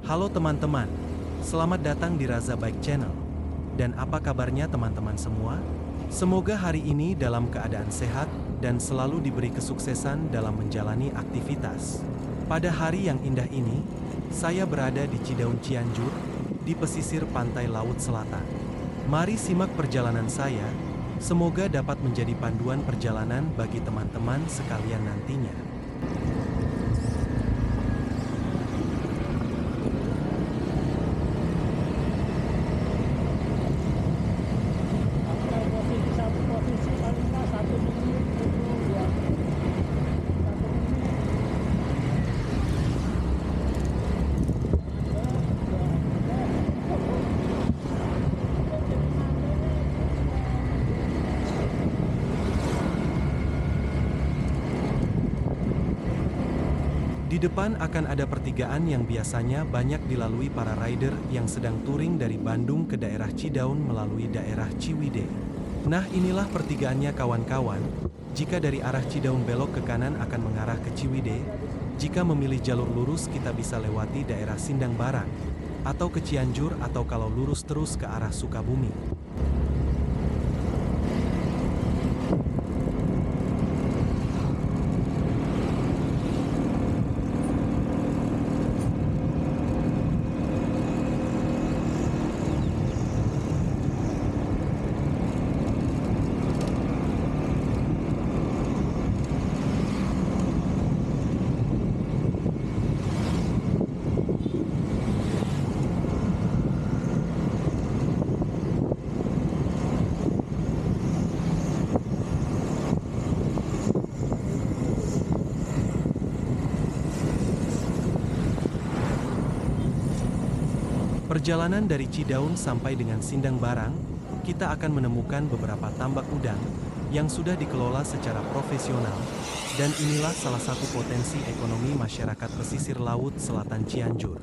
Halo teman-teman, selamat datang di Raza Bike Channel. Dan apa kabarnya teman-teman semua? Semoga hari ini dalam keadaan sehat dan selalu diberi kesuksesan dalam menjalani aktivitas. Pada hari yang indah ini, saya berada di Cidaun Cianjur, di pesisir pantai Laut Selatan. Mari simak perjalanan saya, semoga dapat menjadi panduan perjalanan bagi teman-teman sekalian nantinya. Posisi satu posisi paling nggak 1 menit itu 1 menit. Di depan akan ada pertigaan yang biasanya banyak dilalui para rider yang sedang touring dari Bandung ke daerah Cidaun melalui daerah Ciwidey. Nah, inilah pertigaannya kawan-kawan. Jika dari arah Cidaun belok ke kanan akan mengarah ke Ciwidey. Jika memilih jalur lurus kita bisa lewati daerah Sindang Barang atau ke Cianjur, atau kalau lurus terus ke arah Sukabumi. Perjalanan dari Cidaun sampai dengan Sindang Barang, kita akan menemukan beberapa tambak udang yang sudah dikelola secara profesional, dan inilah salah satu potensi ekonomi masyarakat pesisir Laut Selatan Cianjur.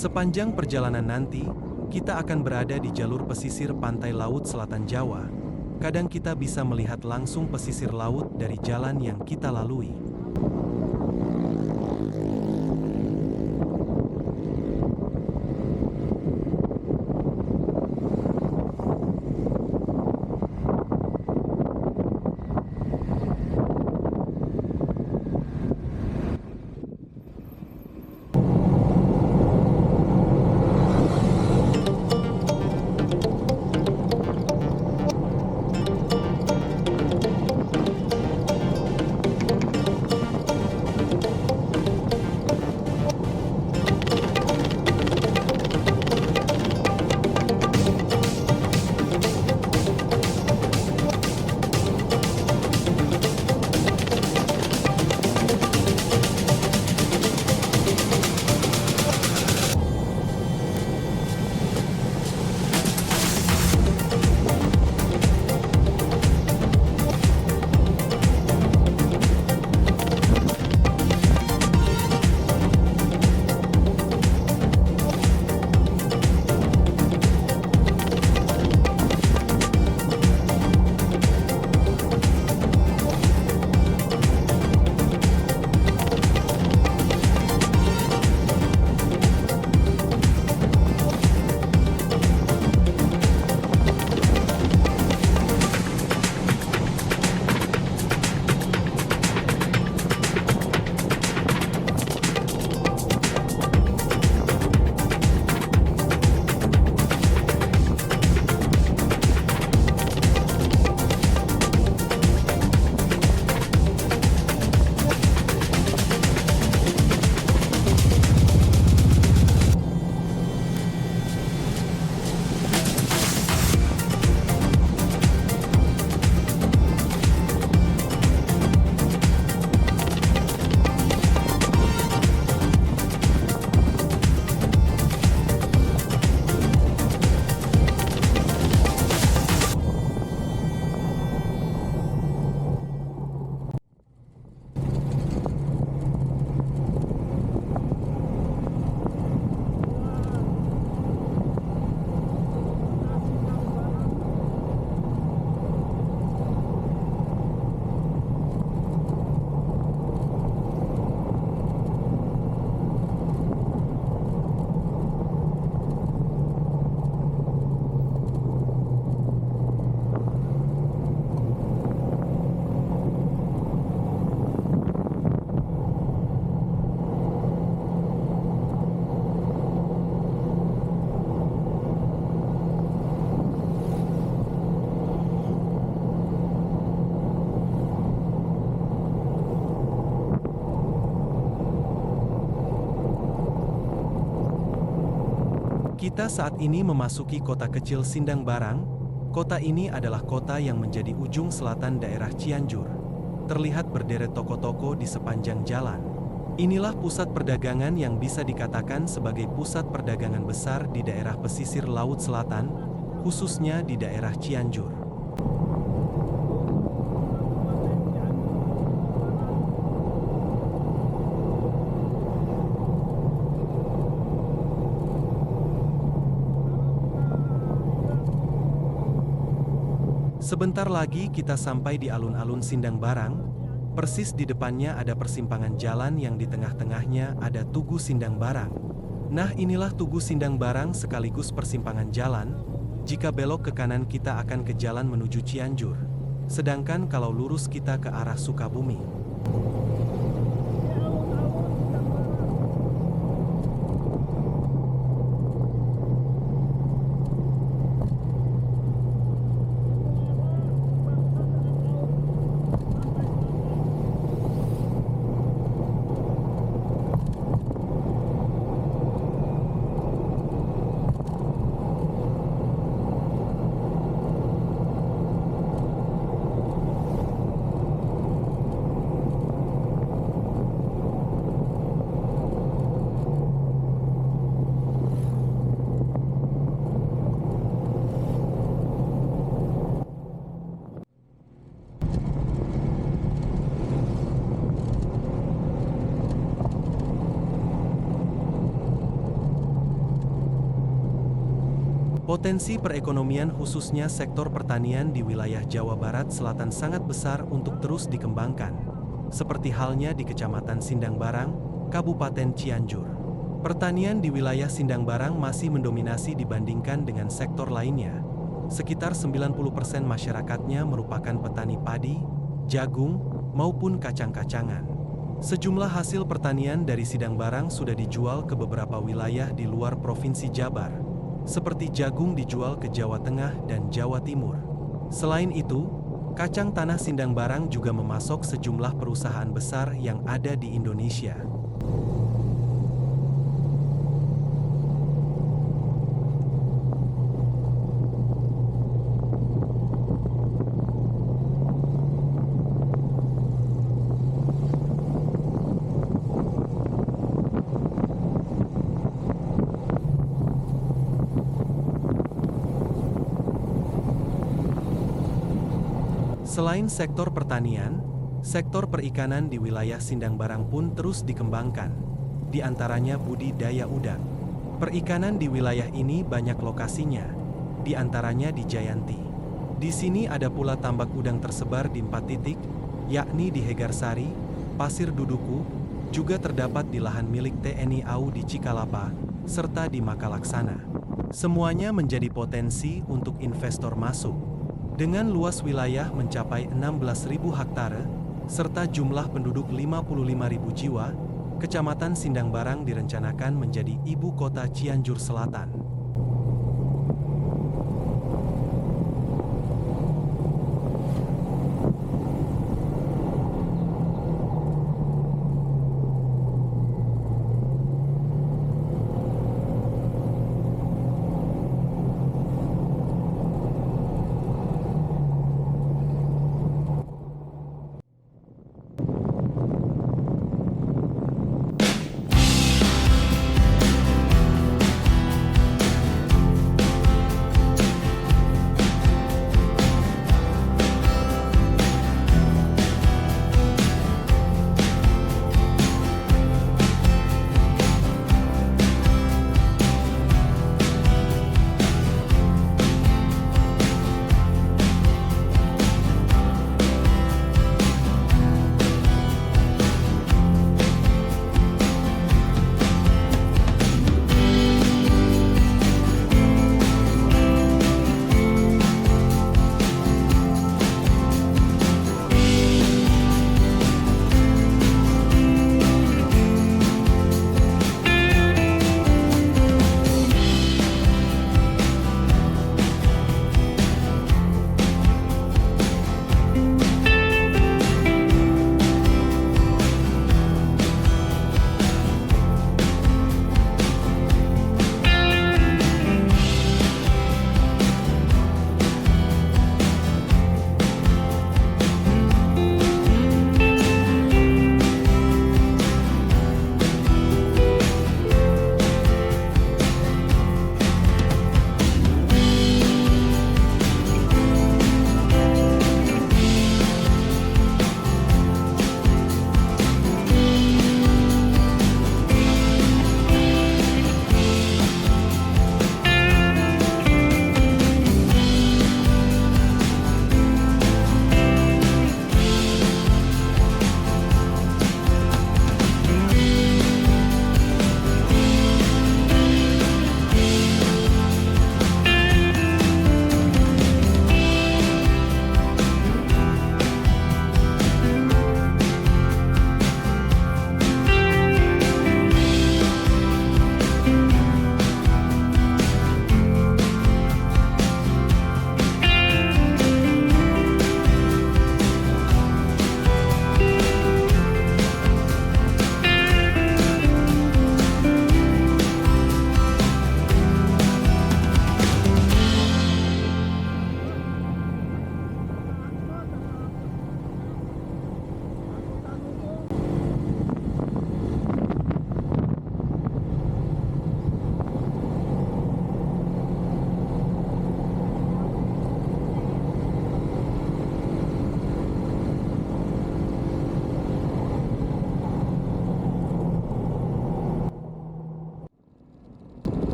Sepanjang perjalanan nanti, kita akan berada di jalur pesisir pantai Laut Selatan Jawa. Kadang kita bisa melihat langsung pesisir laut dari jalan yang kita lalui. Kita saat ini memasuki kota kecil Sindang Barang. Kota ini adalah kota yang menjadi ujung selatan daerah Cianjur. Terlihat berderet toko-toko di sepanjang jalan. Inilah pusat perdagangan yang bisa dikatakan sebagai pusat perdagangan besar di daerah pesisir Laut Selatan, khususnya di daerah Cianjur. Sebentar lagi kita sampai di alun-alun Sindang Barang. Persis di depannya ada persimpangan jalan yang di tengah-tengahnya ada Tugu Sindang Barang. Nah, inilah Tugu Sindang Barang sekaligus persimpangan jalan. Jika belok ke kanan kita akan ke jalan menuju Cianjur. Sedangkan kalau lurus kita ke arah Sukabumi. Potensi perekonomian khususnya sektor pertanian di wilayah Jawa Barat Selatan sangat besar untuk terus dikembangkan. Seperti halnya di Kecamatan Sindang Barang, Kabupaten Cianjur. Pertanian di wilayah Sindang Barang masih mendominasi dibandingkan dengan sektor lainnya. Sekitar 90% masyarakatnya merupakan petani padi, jagung, maupun kacang-kacangan. Sejumlah hasil pertanian dari Sindang Barang sudah dijual ke beberapa wilayah di luar Provinsi Jabar. Seperti jagung dijual ke Jawa Tengah dan Jawa Timur. Selain itu, kacang tanah Sindang Barang juga memasok sejumlah perusahaan besar yang ada di Indonesia. Selain sektor pertanian, sektor perikanan di wilayah Sindang Barang pun terus dikembangkan, di antaranya budidaya udang. Perikanan di wilayah ini banyak lokasinya, di antaranya di Jayanti. Di sini ada pula tambak udang tersebar di 4 titik, yakni di Hegarsari, Pasir Duduku, juga terdapat di lahan milik TNI AU di Cikalapa, serta di Makalaksana. Semuanya menjadi potensi untuk investor masuk. Dengan luas wilayah mencapai 16.000 hektare, serta jumlah penduduk 55.000 jiwa, Kecamatan Sindang Barang direncanakan menjadi ibu kota Cianjur Selatan.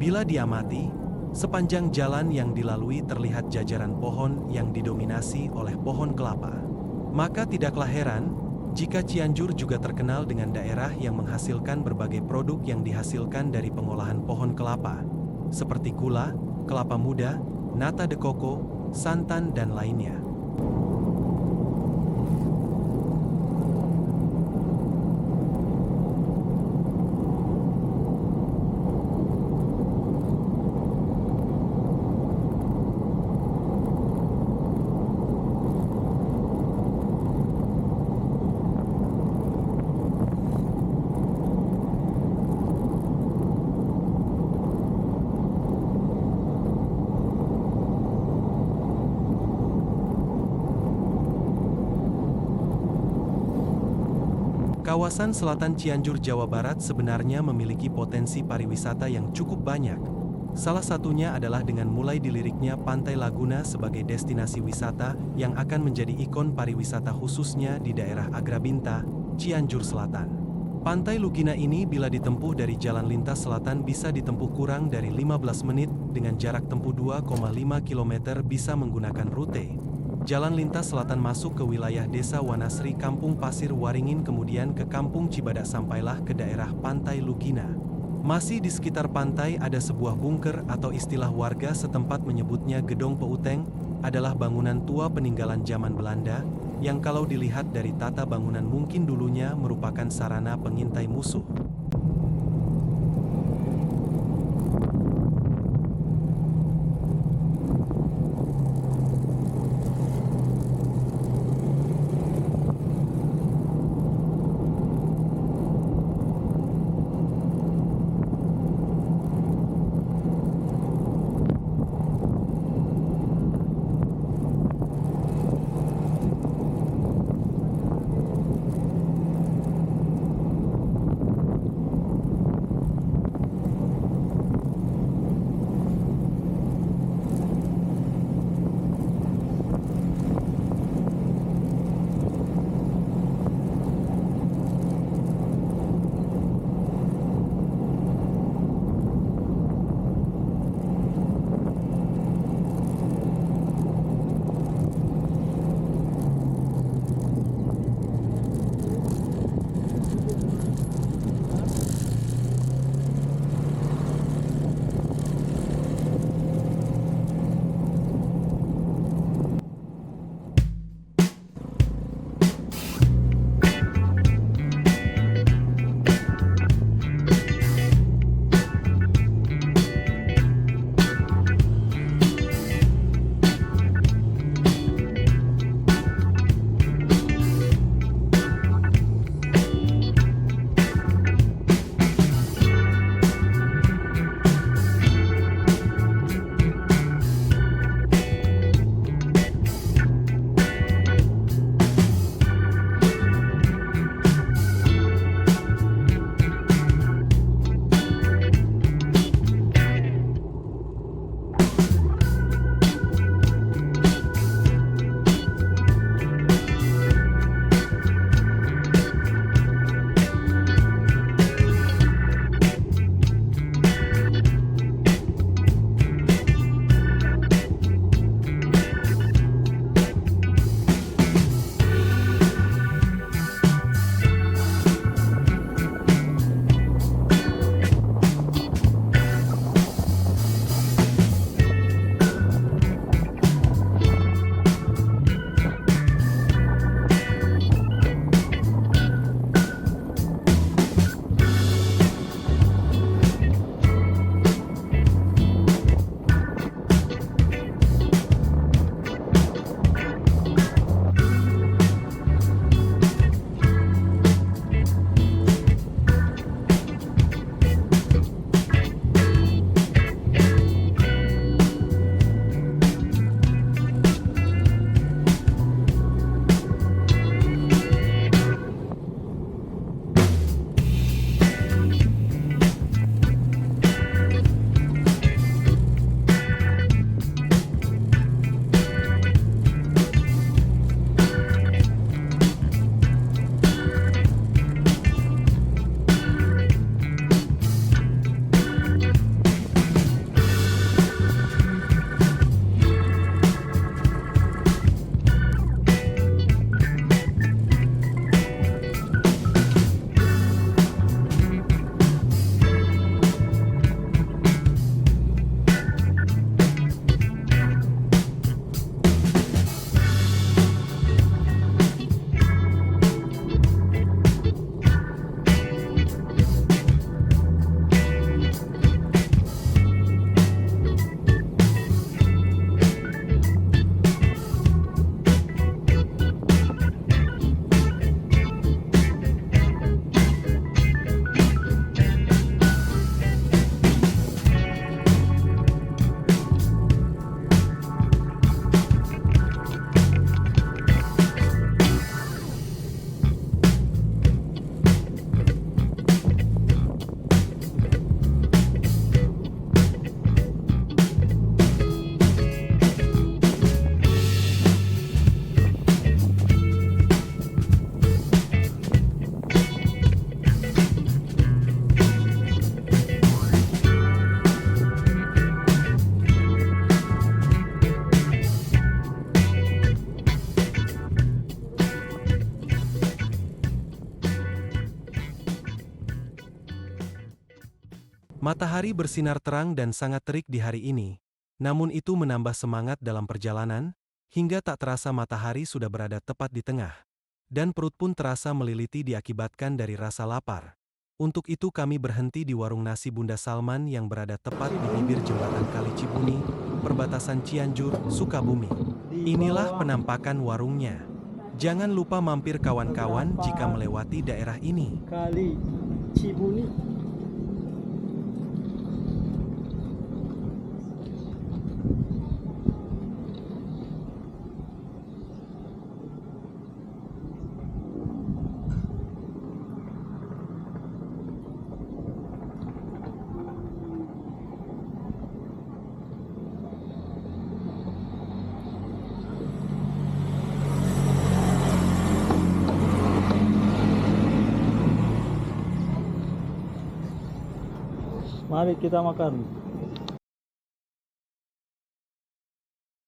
Bila diamati, sepanjang jalan yang dilalui terlihat jajaran pohon yang didominasi oleh pohon kelapa. Maka tidaklah heran jika Cianjur juga terkenal dengan daerah yang menghasilkan berbagai produk yang dihasilkan dari pengolahan pohon kelapa, seperti gula, kelapa muda, nata de coco, santan, dan lainnya. Kawasan selatan Cianjur, Jawa Barat sebenarnya memiliki potensi pariwisata yang cukup banyak. Salah satunya adalah dengan mulai diliriknya Pantai Laguna sebagai destinasi wisata yang akan menjadi ikon pariwisata khususnya di daerah Agrabinta, Cianjur Selatan. Pantai Lugina ini bila ditempuh dari jalan lintas selatan bisa ditempuh kurang dari 15 menit dengan jarak tempuh 2,5 km bisa menggunakan rute jalan lintas selatan masuk ke wilayah Desa Wanasri, Kampung Pasir Waringin, kemudian ke Kampung Cibadak sampailah ke daerah Pantai Lugina. Masih di sekitar pantai ada sebuah bunker atau istilah warga setempat menyebutnya Gedong Peuteng, adalah bangunan tua peninggalan zaman Belanda yang kalau dilihat dari tata bangunan mungkin dulunya merupakan sarana pengintai musuh. Matahari bersinar terang dan sangat terik di hari ini, namun itu menambah semangat dalam perjalanan, hingga tak terasa matahari sudah berada tepat di tengah. Dan perut pun terasa meliliti diakibatkan dari rasa lapar. Untuk itu kami berhenti di warung nasi Bunda Salman yang berada tepat di bibir jembatan Kali Cibuni, perbatasan Cianjur, Sukabumi. Inilah penampakan warungnya. Jangan lupa mampir kawan-kawan jika melewati daerah ini. Kali Cibuni. Mari kita makan.